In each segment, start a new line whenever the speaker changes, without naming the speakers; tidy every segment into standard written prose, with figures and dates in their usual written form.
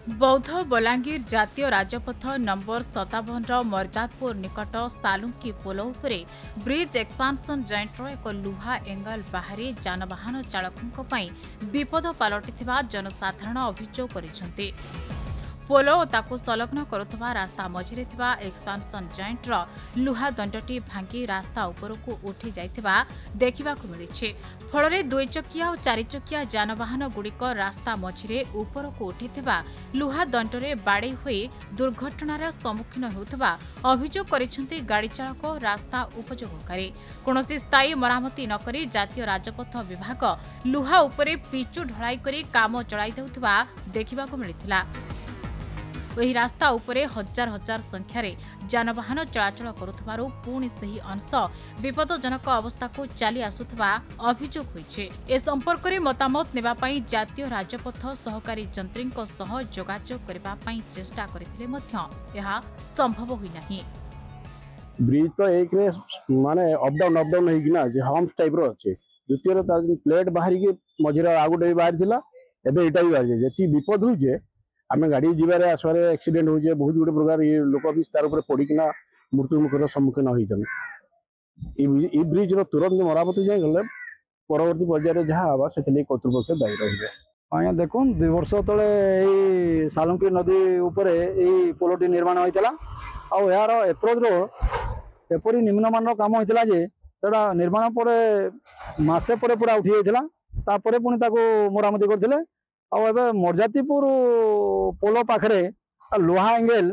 बौद्ध बलांगीर जातीय राजपथ नंबर 57 मर्जादपुर निकट सालुंकी पोल उपरे ब्रिज एक्सपांशन जॉइंटर एक लुहा एंगल बाहरी जानवाहन चालकों विपद पलटिथिबा जनसाधारण अभियोग करिसेंति। पोल और ताकू संलग्न करुवा रास्ता मझिरे थिबा एक्सपांशन जॉइंटर लुहा दंडटी भांगी रास्ता उपरकू उठी जाइथिबा देखिबाकू मिलिछि। फଳରେ दुई चकिया और चारि चकिया जानवाहन गुड़िक रास्ता मझिरे उपरकू उठिथिबा लुहा दंडरे बाड़े होई दुर्घटनार सम्मुखीन हेउथिबा अभियोग करिसेंति गाड़ी चालक रास्ता उपयोगकारी। कौनसी स्थायी मरामती नकरी जातीय राजपथ विभाग लुहा उपरे पिचु ढलाई करी काम चलाई देउथिबा देखिबाकू मिलिथिला। वही रास्ता उपरे हजार हजार संख्यार जानवाहन चलाचल करुथबारु पुणी सही अंश विपदजनक अवस्था को चली आसुथबा अभियोग होइछे। ए संपर्क में मतामत नेबा पई जातीय राजपथ सहकारी जंत्रींको सह जोगाजोग करबा पई चेष्टा करथिले मध्य यह संभव होई नाही।
ब्रिज तो एक रे माने अप डाउन हेकिना जे हम्स टाइप रो अछि। द्वितीय रो ता प्लेट बाहरी के मझिरा आगुडे भी बाहर थिला एबे एटा भी बाहर जेती विपद होजे आम गाड़ी जीवारे आसवारे एक्सीडेंट हो बहुत गुटे प्रकार ये लोक भी तार ऊपर पड़िकिना मृत्यु मुखर सम्मुखीन होती। ब्रिज तुरंत मरामती जाए गले परवर्ती पर्यायर जहाँ हवा से कर्तृपक्ष दायी रही।
आज्ञा देखो 2 वर्ष तले सालुंकी नदी उपरे पोलटी निर्माण होता यार एप्रोच रोड एपरी निम्नमान काम होता जे सेटा निर्माण पर मसे पर पूरा उठी जाता पुणी मरामती करते मर्जातीपुर पोल पाखरे लोहा एंगल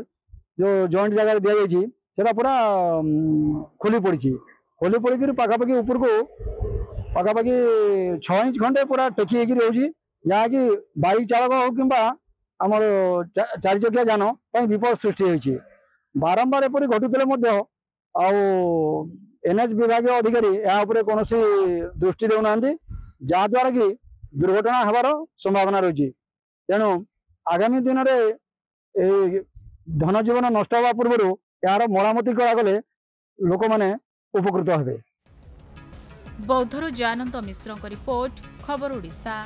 जो जॉइंट जगह दि जाता पूरा खोली पड़ी पाखापाखि ऊपर को पाखापाखि 6 इंच खंडे पूरा टेकी रोचे जहाँकि बाइक चालक हो कि आमर 4 चकिया जान विपद सृष्टि होती। बारंबार एपरी घटुले एनएच विभाग अधिकारी यहाँ कौन दृष्टि देना जहाद्वारा कि दुर्घटना हबार संभावना रही। तेणु आगामी दिन में धन जीवन नष्ट हवा पूर्व यार मरामती करागले लोक मैंने उपकृत हेबे।
बौद्धरू जयानंद मिश्र रिपोर्ट खबर ओडिशा।